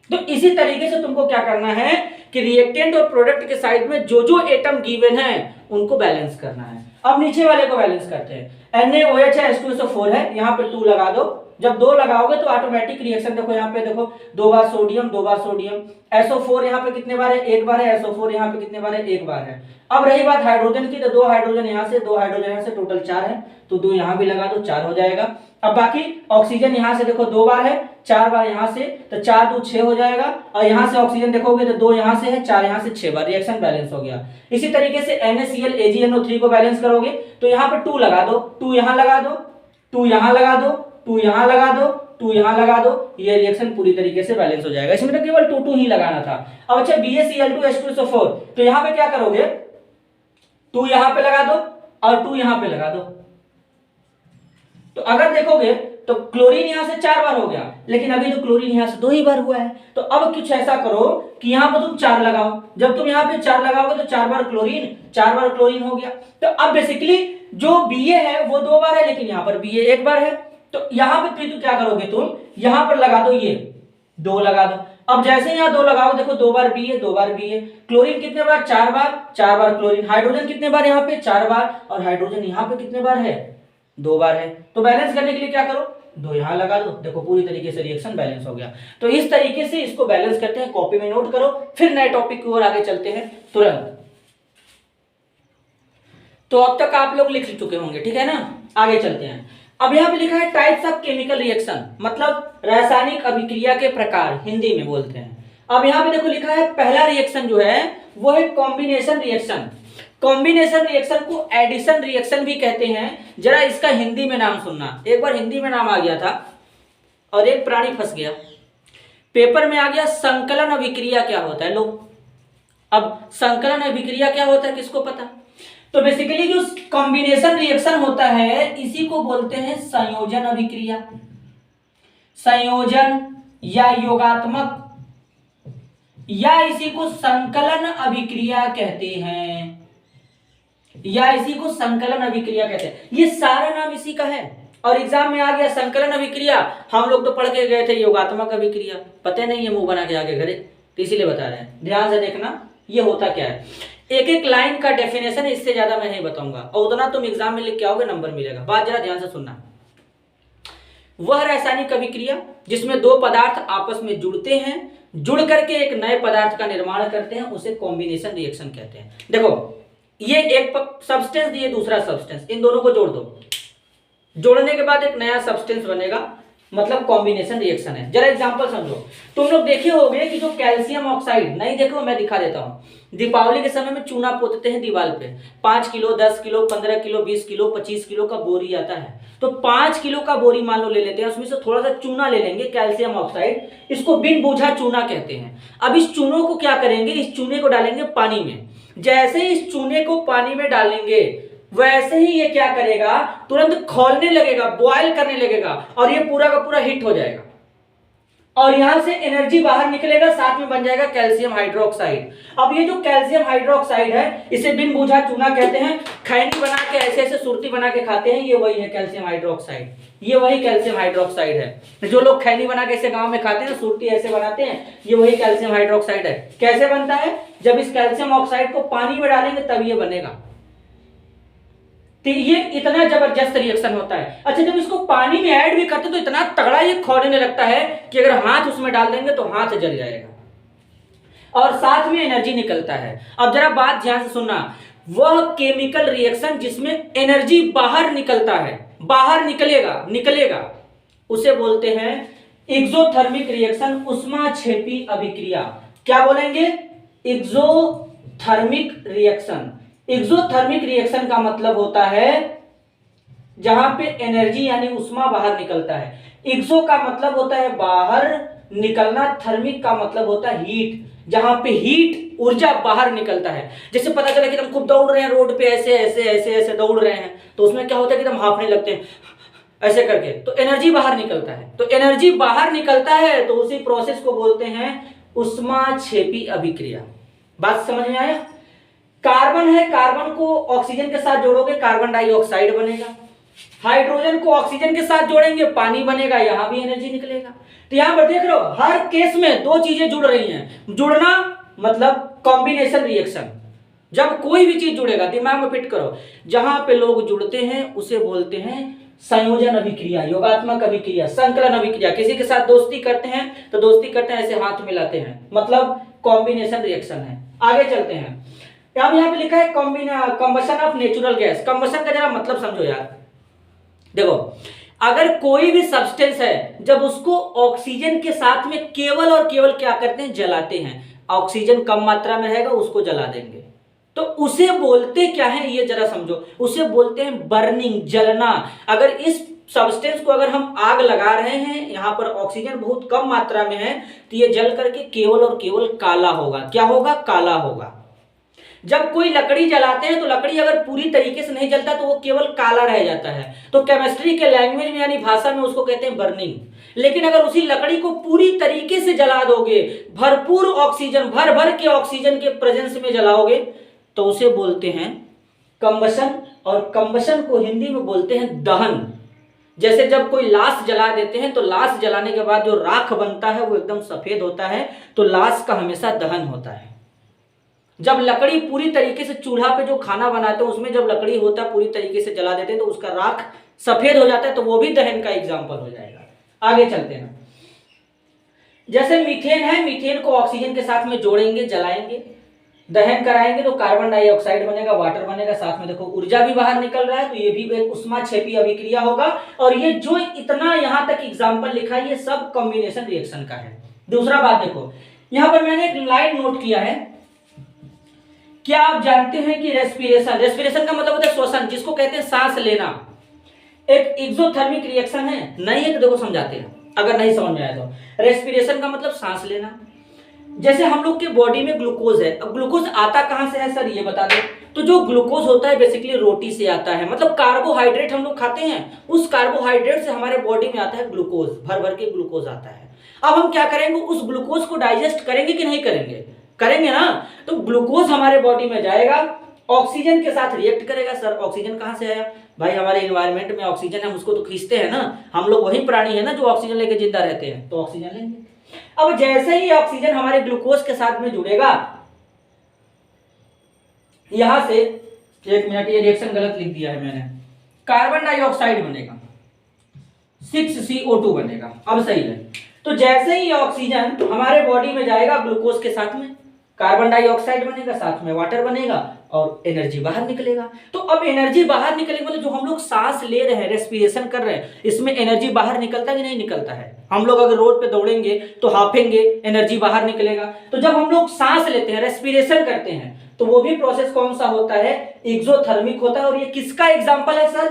Speaker 1: तो इसी तरीके से तुमको क्या करना है कि रिएक्टेंट और प्रोडक्ट के साइड में जो जो एटम गिवन है उनको बैलेंस करना है। अब नीचे वाले को बैलेंस करते हैं। NaOH है, H2SO4 है, यहां पे 2 लगा दो। जब 2 लगाओगे तो ऑटोमेटिक रिएक्शन देखो यहाँ पे देखो 2 बार सोडियम 2 बार सोडियम, SO4 यहाँ पे कितने बार है, 1 बार है, SO4 यहाँ पे कितने बार है, 1 बार है। अब रही बात हाइड्रोजन की, तो 2 हाइड्रोजन यहाँ से 2 हाइड्रोजन यहाँ से, टोटल 4 है, तो 2 यहाँ भी लगा दो 4 हो जाएगा। अब बाकी ऑक्सीजन यहाँ से देखो 2 बार है, 4 बार यहाँ से, तो 4 2 6 हो जाएगा, और यहाँ से ऑक्सीजन देखोगे तो 2 यहाँ से है, 4 यहाँ से, 6 बार, रिएक्शन बैलेंस हो गया। इसी तरीके से NaCl AgNO3 को बैलेंस करोगे तो यहाँ पे 2 लगा दो, 2 यहाँ लगा दो, 2 यहाँ लगा दो, 2 यहाँ लगा दो, 2 यहाँ लगा दो, ये रिएक्शन पूरी तरीके से बैलेंस हो जाएगा। इसमें तो केवल 2 2 ही लगाना था। अब अच्छा BaCl2H2SO4, तो यहाँ पे क्या करोगे, 2 यहाँ पे लगा दो और 2 यहाँ पे लगा दो। तो अगर देखोगे तो क्लोरीन यहां से 4 बार हो गया, लेकिन अभी तो क्लोरीन यहां से 2 ही बार हुआ है। तो अब कुछ ऐसा करो कि यहां पर तुम 4 लगाओ, जब तुम यहां पे 4 लगाओगे तो 4 बार क्लोरीन, 4 बार क्लोरीन हो गया। तो अब बेसिकली जो Ba है वो 2 बार है, लेकिन यहां पर Ba 1 बार है। तो यहां पे फिर क्या करोगे तुम, यहां पर लगा दो, ये 2 लगा दो। अब जैसे यहां 2 लगाओ, देखो 2 बार Ba 2 बार Ba, क्लोरीन कितने बार, 4 बार, 4 बार क्लोरीन, हाइड्रोजन कितने बार यहाँ पे 4 बार, और हाइड्रोजन यहाँ पे कितने बार है, 2 बार है। तो बैलेंस करने के लिए क्या करो, 2 यहां लगा दो, देखो पूरी तरीके से रिएक्शन बैलेंस हो गया। तो इस तरीके से इसको बैलेंस करते हैं, कॉपी में नोट करो, फिर नए टॉपिक की ओर आगे चलते हैं तुरंत। तो अब तक आप लोग लिख चुके होंगे, ठीक है ना, आगे चलते हैं। अब यहां पे लिखा है टाइप्स ऑफ केमिकल रिएक्शन, मतलब रासायनिक अभिक्रिया के प्रकार, हिंदी में बोलते हैं। अब यहां पे देखो लिखा है पहला रिएक्शन जो है वो है कॉम्बिनेशन रिएक्शन। कॉम्बिनेशन रिएक्शन को एडिशन रिएक्शन भी कहते हैं। जरा इसका हिंदी में नाम सुनना, एक बार हिंदी में नाम आ गया था और एक प्राणी फंस गया, पेपर में आ गया संकलन अभिक्रिया क्या होता है। लो, अब संकलन अभिक्रिया क्या होता है किसको पता। तो बेसिकली जो कॉम्बिनेशन रिएक्शन होता है इसी को बोलते हैं संयोजन अभिक्रिया, संयोजन या योगात्मक, या इसी को संकलन अभिक्रिया कहते हैं, या इसी को संकलन अभिक्रिया कहते हैं। ये सारा नाम इसी का है। और एग्जाम में आ गया संकलन अभिक्रिया, हम लोग तो पढ़ के गए थे योगात्मक अभिक्रिया, पता नहीं है मुंह बना के आगे घरे, तो इसीलिए बता रहे हैं, ध्यान से देखना ये होता क्या है। एक एक लाइन का डेफिनेशन, इससे ज्यादा मैं नहीं बताऊंगा, और उतना तुम एग्जाम में लिख के आओगे नंबर मिलेगा। बात जरा ध्यान से सुनना। वह रासायनिक अभिक्रिया जिसमें 2 पदार्थ आपस में जुड़ते हैं, जुड़ करके एक नए पदार्थ का निर्माण करते हैं, उसे कॉम्बिनेशन रिएक्शन कहते हैं। देखो ये एक सब्सटेंस दिए, दूसरा सब्सटेंस, इन दोनों को जोड़ दो, जोड़ने के बाद एक नया सब्सटेंस बनेगा, मतलब कॉम्बिनेशन रिएक्शन है। जरा एग्जांपल समझो, तुम लोग देखे होंगे कि जो कैल्शियम ऑक्साइड, नहीं देखो मैं दिखा देता हूं, दीपावली के समय में चूना पोतते हैं दीवार पे, 5 kilo 10 kilo 15 kilo 20 kilo 25 kilo का बोरी आता है। तो 5 किलो का बोरी मान लो ले लेते हैं, उसमें से थोड़ा सा चूना ले लेंगे, कैल्शियम ऑक्साइड, इसको बिन बूझा चूना कहते हैं। अब इस चूनों को क्या करेंगे, इस चूने को डालेंगे पानी में। जैसे ही इस चूने को पानी में डालेंगे वैसे ही ये क्या करेगा, तुरंत खौलने लगेगा, बॉयल करने लगेगा, और ये पूरा का पूरा हिट हो जाएगा, और यहां से एनर्जी बाहर निकलेगा, साथ में बन जाएगा कैल्शियम हाइड्रोक्साइड। अब ये जो कैल्शियम हाइड्रोक्साइड है इसे बिन बूझा चूना कहते हैं। खैनी बना के ऐसे ऐसे सुर्ती बना के खाते हैं, ये वही है कैल्शियम हाइड्रोक्साइड, ये वही कैल्शियम हाइड्रोक्साइड है। जो लोग खैनी बना के ऐसे गांव में खाते हैं, सुर्ती ऐसे बनाते हैं, ये वही कैल्शियम हाइड्रोक्साइड है। कैसे बनता है, जब इस कैल्शियम ऑक्साइड को पानी में डालेंगे तब ये बनेगा। तो ये इतना जबरदस्त रिएक्शन होता है। अच्छा, जब इसको पानी में ऐड भी करते तो इतना तगड़ा ये खौलने लगता है कि अगर हाथ उसमें डाल देंगे तो हाथ जल जाएगा, और साथ में एनर्जी निकलता है। अब जरा बात ध्यान से सुनना, वह केमिकल रिएक्शन जिसमें एनर्जी बाहर निकलता है, बाहर निकलेगा, उसे बोलते हैं एक्सोथर्मिक रिएक्शन, ऊष्माक्षेपी अभिक्रिया। क्या बोलेंगे, एक्सोथर्मिक रिएक्शन। एक्सोथर्मिक रिएक्शन का मतलब होता है जहां पे एनर्जी यानी उष्मा बाहर निकलता है। एक्सो का मतलब होता है बाहर निकलना, थर्मिक का मतलब होता है हीट, जहां पे हीट ऊर्जा बाहर निकलता है। जैसे पता चला कि हम खूब दौड़ रहे हैं रोड पे, ऐसे ऐसे ऐसे ऐसे दौड़ रहे हैं, तो उसमें क्या होता है कि हम हांफने लगते हैं ऐसे करके, तो एनर्जी बाहर निकलता है। तो एनर्जी बाहर निकलता है तो उसी प्रोसेस को बोलते हैं ऊष्माक्षेपी अभिक्रिया। बात समझ में आया। कार्बन है, कार्बन को ऑक्सीजन के साथ जोड़ोगे कार्बन डाइऑक्साइड बनेगा, हाइड्रोजन को ऑक्सीजन के साथ जोड़ेंगे पानी बनेगा, यहां भी एनर्जी निकलेगा। तो यहां पर देख रहे हो हर केस में 2 चीजें जुड़ रही हैं। जुड़ना मतलब कॉम्बिनेशन रिएक्शन, जब कोई भी चीज जुड़ेगा, दिमाग में फिट करो, जहां पे लोग जुड़ते हैं उसे बोलते हैं संयोजन अभिक्रिया, योगात्मक अभिक्रिया, संकलन अभिक्रिया, किसी के साथ दोस्ती करते हैं तो दोस्ती करते हैं ऐसे हाथ मिलाते हैं, मतलब कॉम्बिनेशन रिएक्शन है। आगे चलते हैं, अब यहाँ पे लिखा है combustion of natural gas. Combustion का जरा मतलब समझो यार। देखो, अगर कोई भी सब्सटेंस है, जब उसको ऑक्सीजन के साथ में केवल और केवल क्या करते हैं, जलाते हैं, ऑक्सीजन कम मात्रा में रहेगा उसको जला देंगे, तो उसे बोलते क्या है ये जरा समझो, उसे बोलते हैं बर्निंग, जलना। अगर इस सब्सटेंस को अगर हम आग लगा रहे हैं, यहां पर ऑक्सीजन बहुत कम मात्रा में है, तो ये जल करके केवल और केवल काला होगा। क्या होगा? काला होगा। जब कोई लकड़ी जलाते हैं तो लकड़ी अगर पूरी तरीके से नहीं जलता तो वो केवल काला रह जाता है, तो केमिस्ट्री के लैंग्वेज में यानी भाषा में उसको कहते हैं बर्निंग। लेकिन अगर उसी लकड़ी को पूरी तरीके से जला दोगे, भरपूर ऑक्सीजन, भर भर के ऑक्सीजन के प्रेजेंस में जलाओगे, तो उसे बोलते हैं कंबशन। और कंबशन को हिंदी में बोलते हैं दहन। जैसे जब कोई लाश जला देते हैं तो लाश जलाने के बाद जो राख बनता है वो एकदम सफेद होता है, तो लाश का हमेशा दहन होता है। जब लकड़ी पूरी तरीके से चूल्हा पे जो खाना बनाते हैं उसमें जब लकड़ी होता है पूरी तरीके से जला देते हैं तो उसका राख सफेद हो जाता है, तो वो भी दहन का एग्जाम्पल हो जाएगा। आगे चलते हैं, जैसे मीथेन है, मीथेन को ऑक्सीजन के साथ में जोड़ेंगे, जलाएंगे, दहन कराएंगे तो कार्बन डाइऑक्साइड बनेगा, वाटर बनेगा, साथ में देखो ऊर्जा भी बाहर निकल रहा है, तो ये भी एक उष्माक्षेपी अभिक्रिया होगा। और ये जो इतना यहां तक एग्जाम्पल लिखा है ये सब कॉम्बिनेशन रिएक्शन का है। दूसरा बात देखो, यहां पर मैंने एक लाइन नोट किया है, क्या आप जानते हैं कि रेस्पिरेशन, रेस्पिरेशन का मतलब होता है श्वसन, जिसको कहते हैं सांस लेना, एक एक्सोथर्मिक रिएक्शन है। नहीं है तो देखो समझाते हैं, अगर नहीं समझ में आया तो। रेस्पिरेशन का मतलब सांस लेना। जैसे हम लोग के बॉडी में ग्लूकोज है, अब ग्लूकोज आता कहां से है सर ये बता दो। तो जो ग्लूकोज होता है बेसिकली रोटी से आता है, मतलब कार्बोहाइड्रेट हम लोग खाते हैं, उस कार्बोहाइड्रेट से हमारे बॉडी में आता है ग्लूकोज, भर भर के ग्लूकोज आता है। अब हम क्या करेंगे, उस ग्लूकोज को डाइजेस्ट करेंगे कि नहीं करेंगे? करेंगे ना। तो ग्लूकोज हमारे बॉडी में जाएगा, ऑक्सीजन के साथ रिएक्ट करेगा। सर ऑक्सीजन कहां से आया? भाई हमारे एनवायरनमेंट में ऑक्सीजन है, हम उसको तो खींचते हैं ना, हम लोग वही प्राणी है ना जो ऑक्सीजन लेके जिंदा रहते हैं, तो ऑक्सीजन लेंगे। अब जैसे ही ऑक्सीजन हमारे ग्लूकोज के साथ में जुड़ेगा, यहां से, एक मिनट ये रिएक्शन गलत लिख दिया है मैंने, कार्बन डाइऑक्साइड बनेगा, 6CO2 बनेगा। अब सही है। तो जैसे ही ऑक्सीजन हमारे बॉडी में जाएगा ग्लूकोज के साथ में, कार्बन डाइऑक्साइड बनेगा, साथ में वाटर बनेगा और एनर्जी बाहर निकलेगा। तो अब एनर्जी बाहर निकलेगी मतलब जो हम लोग सांस ले रहे हैं, रेस्पिरेशन कर रहे हैं, इसमें एनर्जी बाहर निकलता है कि नहीं निकलता है? हम लोग अगर रोड पे दौड़ेंगे तो हाफेंगे, एनर्जी बाहर निकलेगा। तो जब हम लोग सांस लेते हैं, रेस्पिरेशन करते हैं, तो वो भी प्रोसेस कौन सा होता है? एक्सोथर्मिक होता है। और ये किसका एग्जाम्पल है सर?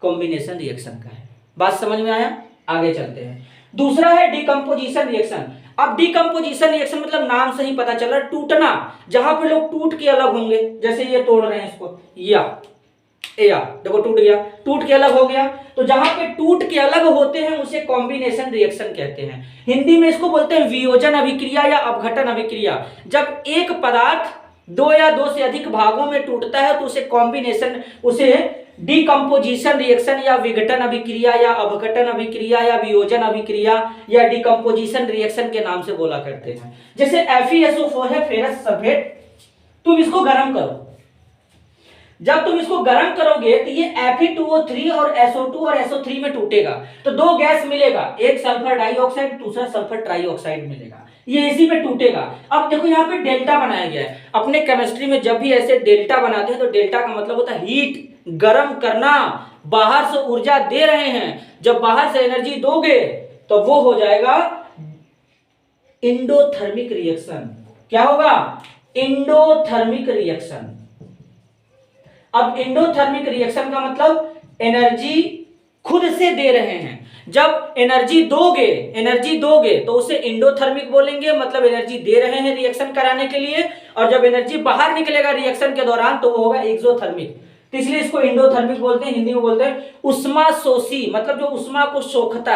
Speaker 1: कॉम्बिनेशन रिएक्शन का है। बात समझ में आया? आगे चलते हैं। दूसरा है डिकम्पोजिशन रिएक्शन। अब डिकम्पोजिशन रिएक्शन मतलब नाम से ही पता चल रहा है टूटना, जहां पे लोग टूट के अलग होंगे, जैसे ये तोड़ रहे हैं इसको, या देखो टूट गया, टूट के अलग हो गया। तो जहां पे टूट के अलग होते हैं उसे कॉम्बिनेशन रिएक्शन कहते हैं। हिंदी में इसको बोलते हैं वियोजन अभिक्रिया या अपघटन अभिक्रिया। जब एक पदार्थ दो या दो से अधिक भागों में टूटता है तो उसे कॉम्बिनेशन, उसे डिकम्पोजिशन रिएक्शन या विघटन अभिक्रिया या अपघटन अभिक्रिया या वियोजन अभिक्रिया या डिकम्पोजिशन रिएक्शन के नाम से बोला करते हैं। जैसे FeSO4 है, फेरस सल्फेट, तुम इसको गर्म करो, जब तुम इसको गर्म करोगे तो ये Fe2O3 और SO2 और SO3 में टूटेगा, तो दो गैस मिलेगा, एक सल्फर डाइऑक्साइड, दूसरा सल्फर ट्राइऑक्साइड मिलेगा, ये इसी में टूटेगा। अब देखो यहाँ पे डेल्टा बनाया गया है। अपने केमिस्ट्री में जब भी ऐसे डेल्टा बनाते हैं तो डेल्टा का मतलब होता है हीट, गर्म करना, बाहर से ऊर्जा दे रहे हैं, जब बाहर से एनर्जी दोगे तो वो हो जाएगा इंडोथर्मिक रिएक्शन। क्या होगा? Endothermic reaction. अब इंडोथर्मिक रिएक्शन का मतलब एनर्जी खुद से दे रहे हैं। जब एनर्जी दोगे तो उसे इंडोथर्मिक बोलेंगे, मतलब एनर्जी दे रहे हैं रिएक्शन कराने के लिए। और जब एनर्जी बाहर निकलेगा रिएक्शन के दौरान तो वो होगा एक्सोथर्मिक, तो इसलिए इसको इंडोथर्मिक बोलते हैं। हिंदी में बोलते हैं उष्मा शोषी, मतलब जो उष्मा को सोखता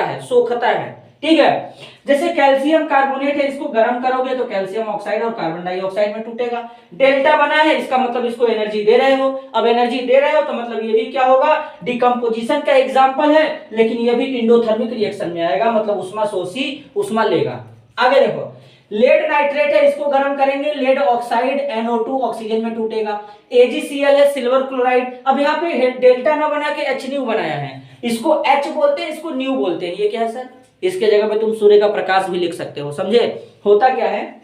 Speaker 1: है। ठीक है। जैसे कैल्शियम कार्बोनेट है, इसको गर्म करोगे तो कैल्शियम ऑक्साइड और कार्बन डाइऑक्साइड में टूटेगा। डेल्टा बना है, इसका मतलब इसको एनर्जी दे रहे हो। अब एनर्जी दे रहे हो तो मतलब ये भी क्या होगा? डिकम्पोजिशन का एग्जांपल है, लेकिन ये भी इंडोथर्मिक रिएक्शन में आएगा, मतलब उष्मा शोषी, उष्मा लेगा। आगे देखो, लेड नाइट्रेट है, इसको गर्म करेंगे, लेड ऑक्साइड NO2 ऑक्सीजन में टूटेगा। AgCl है सिल्वर क्लोराइड। अब यहाँ पे डेल्टा ना बना के H बनाया है, इसको H बोलते हैं, इसको न्यू बोलते हैं। ये क्या है सर? इसके जगह पे तुम सूर्य का प्रकाश भी लिख सकते हो, समझे? होता क्या है,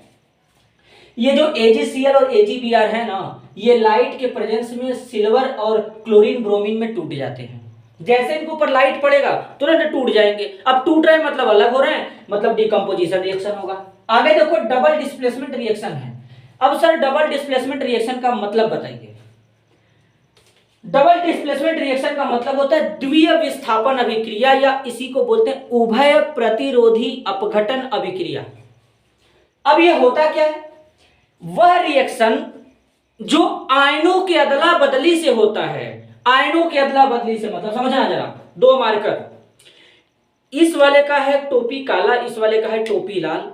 Speaker 1: ये जो AgCl और AgBr है ना, ये लाइट के प्रेजेंस में सिल्वर और क्लोरीन ब्रोमीन में टूट जाते हैं। जैसे इनके ऊपर लाइट पड़ेगा तुरंत टूट जाएंगे। अब टूट रहे हैं मतलब अलग हो रहे हैं, मतलब डिकम्पोजिशन रिएक्शन होगा। आगे देखो डबल डिस्प्लेसमेंट रिएक्शन है। अब सर डबल डिस्प्लेसमेंट रिएक्शन का मतलब बताइए। डबल डिस्प्लेसमेंट रिएक्शन का मतलब होता है द्वितीय विस्थापन अभिक्रिया, या इसी को बोलते हैं उभय प्रतिरोधी अपघटन अभिक्रिया। अब ये होता क्या है, वह रिएक्शन जो आयनों के अदला बदली से होता है। आयनों के अदला बदली से मतलब समझना जरा, दो मार्कर, इस वाले का है टोपी काला, इस वाले का है टोपी लाल।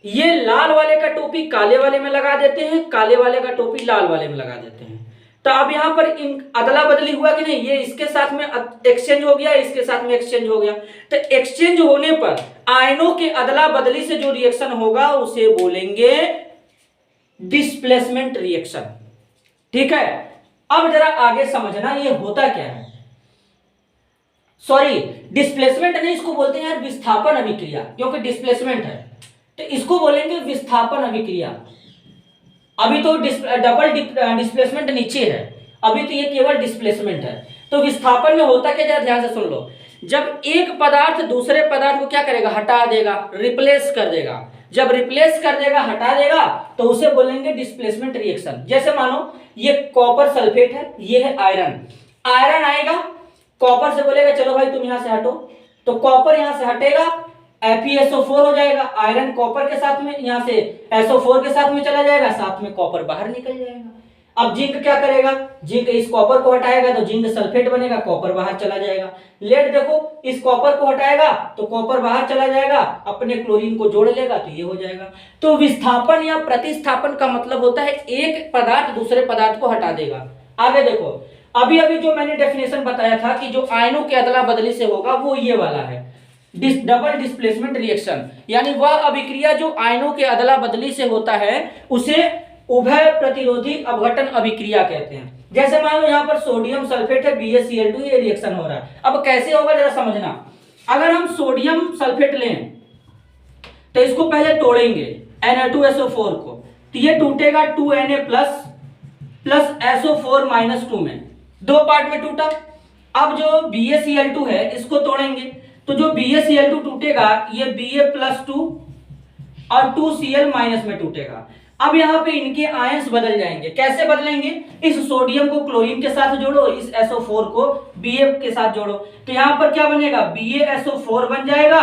Speaker 1: ये लाल वाले का टोपी काले वाले में लगा देते हैं, काले वाले का टोपी लाल वाले में लगा देते हैं। तो अब यहां पर इन अदला बदली हुआ कि नहीं, ये इसके साथ में एक्सचेंज हो गया, इसके साथ में एक्सचेंज हो गया। तो एक्सचेंज होने पर आयनों के अदला बदली से जो रिएक्शन होगा उसे बोलेंगे डिस्प्लेसमेंट रिएक्शन। ठीक है, अब जरा आगे समझना ये होता क्या है। सॉरी, डिस्प्लेसमेंट नहीं, इसको बोलते हैं यार विस्थापन अभिक्रिया, क्योंकि डिस्प्लेसमेंट है तो इसको बोलेंगे विस्थापन अभिक्रिया। अभी तो डबल डिस्प्लेसमेंट नीचे है, अभी तो ये केवल डिस्प्लेसमेंट है। तो विस्थापन में होता क्या, जरा ध्यान से सुन लो। जब एक पदार्थ दूसरे पदार्थ को क्या करेगा, हटा देगा, रिप्लेस कर देगा। जब रिप्लेस कर देगा, हटा देगा, तो उसे बोलेंगे डिस्प्लेसमेंट रिएक्शन। जैसे मानो ये कॉपर सल्फेट है, ये है आयरन। आयरन आएगा, कॉपर से बोलेगा चलो भाई तुम यहां से हटो, तो कॉपर यहां से हटेगा, FeSO4 हो जाएगा। आयरन कॉपर के साथ में यहां से SO4 के साथ में चला जाएगा, साथ में कॉपर बाहर निकल जाएगा। अब जिंक क्या करेगा, जिंक इस कॉपर को हटाएगा तो जिंक सल्फेट बनेगा, कॉपर बाहर चला जाएगा। लेड देखो, इस कॉपर को हटाएगा तो कॉपर बाहर चला जाएगा, अपने क्लोरीन को जोड़ लेगा तो ये हो जाएगा। तो विस्थापन या प्रतिस्थापन का मतलब होता है एक पदार्थ दूसरे पदार्थ को हटा देगा। आगे देखो, अभी अभी जो मैंने डेफिनेशन बताया था कि जो आयनों के अदला बदली से होगा वो ये वाला है, डबल डिस्प्लेसमेंट रिएक्शन। यानी वह अभिक्रिया जो आयनों के अदला बदली से होता है उसे उभय प्रतिरोधी अपघटन अभिक्रिया कहते हैं। जैसे मान लो यहाँ पर सोडियम सल्फेट है, BaCl2, ये रिएक्शन हो रहा है। अब कैसे होगा जरा समझना। अगर हम सोडियम सल्फेट लें तो इसको पहले तोड़ेंगे Na2SO4 को, तो ये टूटेगा 2Na प्लस SO4 -2 में, दो पार्ट में टूटा। अब जो BaCl2 है इसको तोड़ेंगे, तो जो BaCl2 टूटेगा ये Ba+2 और 2Cl- में टूटेगा। अब यहाँ पे इनके आयंस बदल जाएंगे। कैसे बदलेंगे, इस सोडियम को क्लोरीन के साथ जोड़ो, इस SO4 को Ba के साथ जोड़ो, तो यहाँ पर क्या बनेगा, BaSO4 बन जाएगा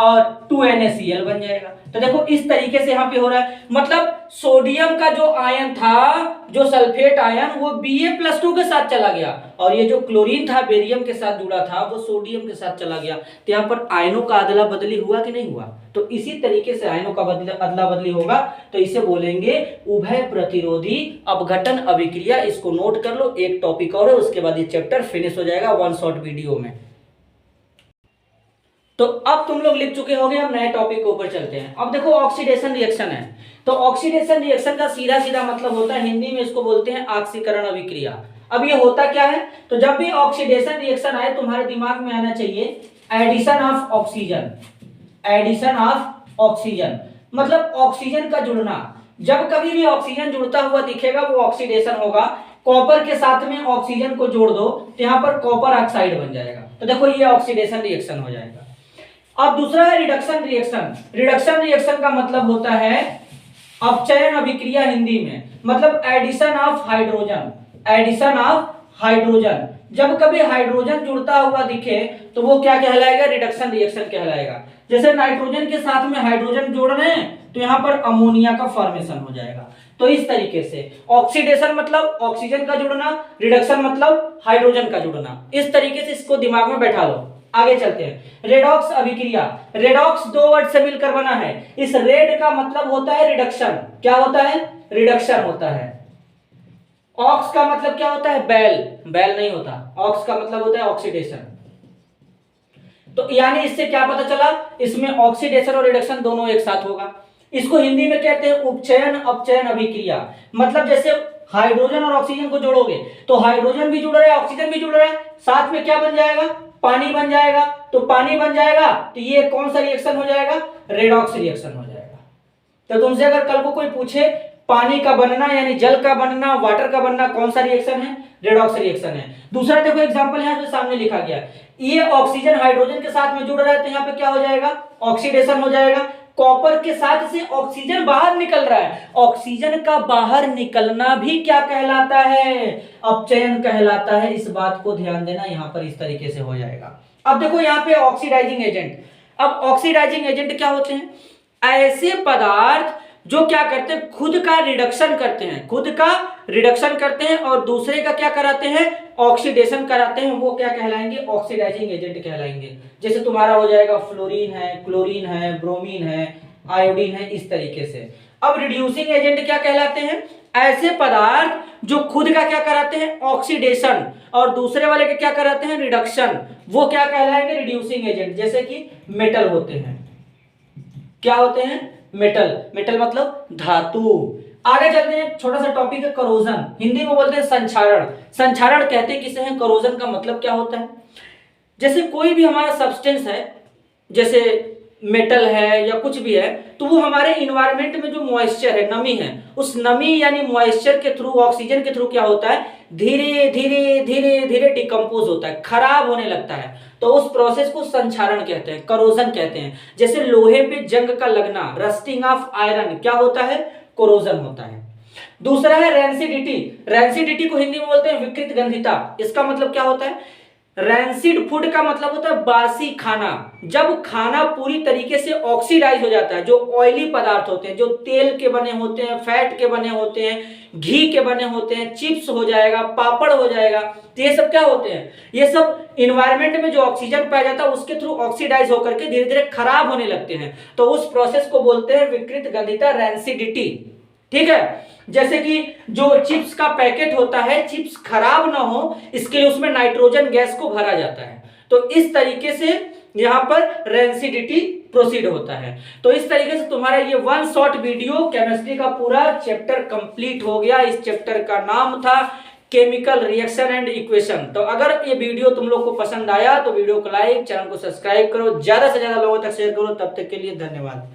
Speaker 1: और 2NaCl बन जाएगा। तो देखो इस तरीके से यहाँ पे हो रहा है, मतलब सोडियम का जो आयन था, जो सल्फेट आयन, वो Ba+2 के साथ चला गया, और ये जो क्लोरीन था बेरियम के साथ जुड़ा था वो सोडियम के साथ चला गया। तो यहाँ पर आयनों का अदला बदली हुआ कि नहीं हुआ। तो इसी तरीके से आयनों का अदला बदली होगा, तो इसे बोलेंगे उभय प्रतिरोधी अपघटन अभिक्रिया। इसको नोट कर लो, एक टॉपिक और है, उसके बाद ये चैप्टर फिनिश हो जाएगा वन शॉट वीडियो में। तो अब तुम लोग लिख चुके होंगे, हम नए टॉपिक के ऊपर चलते हैं। अब देखो ऑक्सीडेशन रिएक्शन है, तो ऑक्सीडेशन रिएक्शन का सीधा सीधा मतलब होता है, हिंदी में इसको बोलते हैं ऑक्सीकरण अभिक्रिया। अब ये होता क्या है, तो जब भी ऑक्सीडेशन रिएक्शन आए तुम्हारे दिमाग में आना चाहिए addition of oxygen. Addition of oxygen मतलब ऑक्सीजन का जुड़ना। जब कभी भी ऑक्सीजन जुड़ता हुआ दिखेगा वो ऑक्सीडेशन होगा। कॉपर के साथ में ऑक्सीजन को जोड़ दो तो यहाँ पर कॉपर ऑक्साइड बन जाएगा, तो देखो ये ऑक्सीडेशन रिएक्शन हो जाएगा। अब दूसरा है रिडक्शन रिएक्शन। रिडक्शन रिएक्शन का मतलब होता है अपचयन अभिक्रिया, हिंदी में मतलब addition of hydrogen. Addition of hydrogen, जब कभी हाइड्रोजन जुड़ता हुआ दिखे तो वो क्या कहलाएगा, रिडक्शन रिएक्शन कहलाएगा। जैसे नाइट्रोजन के साथ में हाइड्रोजन जोड़ रहे हैं तो यहाँ पर अमोनिया का फॉर्मेशन हो जाएगा। तो इस तरीके से ऑक्सीडेशन मतलब ऑक्सीजन का जुड़ना, रिडक्शन मतलब हाइड्रोजन का जुड़ना। इस तरीके से इसको दिमाग में बैठा लो। आगे चलते हैं, रेडॉक्स अभिक्रिया। रेडॉक्स दो वर्ड से मिलकर बना है। इस रेड का मतलब होता है रिडक्शन। क्या होता है, रिडक्शन होता है। ऑक्स का मतलब क्या होता है, बैल। बैल नहीं होता, ऑक्स का मतलब होता है ऑक्सीडेशन। तो यानी इससे क्या पता चला, इसमें ऑक्सीडेशन और रिडक्शन दोनों एक साथ होगा। इसको हिंदी में कहते हैं उपचयन अपचयन अभिक्रिया। मतलब जैसे हाइड्रोजन और ऑक्सीजन को जोड़ोगे तो हाइड्रोजन भी जुड़ रहा है, ऑक्सीजन भी जुड़ रहा है, साथ में क्या बन जाएगा, पानी बन जाएगा। तो पानी बन जाएगा तो ये कौन सा रिएक्शन हो जाएगा, रेडॉक्स रिएक्शन हो जाएगा। तो तुमसे अगर कल को कोई पूछे पानी का बनना यानी जल का बनना, वाटर का बनना कौन सा रिएक्शन है, रेडॉक्स रिएक्शन है। दूसरा देखो एग्जांपल यहां पे सामने लिखा गया, ये ऑक्सीजन हाइड्रोजन के साथ में जुड़ रहा है तो यहाँ पे क्या हो जाएगा, ऑक्सीडेशन हो जाएगा। कॉपर के साथ से ऑक्सीजन बाहर निकल रहा है, ऑक्सीजन का बाहर निकलना भी क्या कहलाता है, अपचयन कहलाता है। इस बात को ध्यान देना, यहां पर इस तरीके से हो जाएगा। अब देखो यहाँ पे ऑक्सीडाइजिंग एजेंट। अब ऑक्सीडाइजिंग एजेंट क्या होते हैं, ऐसे पदार्थ जो क्या करते हैं, खुद का रिडक्शन करते हैं, खुद का रिडक्शन करते हैं और दूसरे का क्या कराते हैं, ऑक्सीडेशन कराते हैं, वो क्या कहलाएंगे, ऑक्सीडाइजिंग एजेंट कहलाएंगे। जैसे तुम्हारा हो जाएगा फ्लोरीन है, क्लोरीन है, ब्रोमीन है, आयोडीन है, इस तरीके से। अब रिड्यूसिंग एजेंट क्या कहलाते हैं, ऐसे पदार्थ जो खुद का क्या कराते हैं, ऑक्सीडेशन, और दूसरे वाले का क्या कराते हैं, रिडक्शन, वो क्या कहलाएंगे, रिड्यूसिंग एजेंट। जैसे कि मेटल होते हैं, क्या होते हैं, मेटल। मेटल मतलब धातु। आगे चलते हैं, छोटा सा टॉपिक है करोजन, हिंदी में बोलते हैं संक्षारण। संक्षारण कहते हैं किसे हैं, करोजन का मतलब क्या होता है, जैसे कोई भी हमारा सब्सटेंस है, जैसे मेटल है या कुछ भी है, तो वो हमारे इन्वायरमेंट में जो मॉइस्चर है, नमी है, उस नमी यानी मॉइस्चर के थ्रू, ऑक्सीजन के थ्रू क्या होता है, धीरे धीरे धीरे धीरे डिकम्पोज होता है, खराब होने लगता है। तो उस प्रोसेस को संक्षारण कहते हैं, करोजन कहते हैं। जैसे लोहे पे जंग का लगना, रस्टिंग ऑफ आयरन, क्या होता है, कोरोजन होता है। दूसरा है रैंसिडिटी। रैंसिडिटी को हिंदी में बोलते हैं विकृत गंधिता। इसका मतलब क्या होता है, रैंसिड फूड का मतलब होता है बासी खाना। जब खाना पूरी तरीके से ऑक्सीडाइज हो जाता है, जो ऑयली पदार्थ होते हैं, जो तेल के बने होते हैं, फैट के बने होते हैं, घी के बने होते हैं, चिप्स हो जाएगा, पापड़ हो जाएगा, तो ये सब क्या होते हैं, ये सब इन्वायरमेंट में जो ऑक्सीजन पाया जाता है उसके थ्रू ऑक्सीडाइज होकर के धीरे धीरे खराब होने लगते हैं। तो उस प्रोसेस को बोलते हैं विकृत गंधिता, रैंसिडिटी। ठीक है, जैसे कि जो चिप्स का पैकेट होता है, चिप्स खराब ना हो इसके लिए उसमें नाइट्रोजन गैस को भरा जाता है। तो इस तरीके से यहां पर रैंसिडिटी प्रोसीड होता है। तो इस तरीके से तुम्हारा ये वन शॉट वीडियो केमिस्ट्री का पूरा चैप्टर कंप्लीट हो गया। इस चैप्टर का नाम था केमिकल रिएक्शन एंड इक्वेशन। तो अगर ये वीडियो तुम लोग को पसंद आया तो वीडियो को लाइक, चैनल को सब्सक्राइब करो, ज्यादा से ज्यादा लोगों तक शेयर करो। तब तक के लिए धन्यवाद।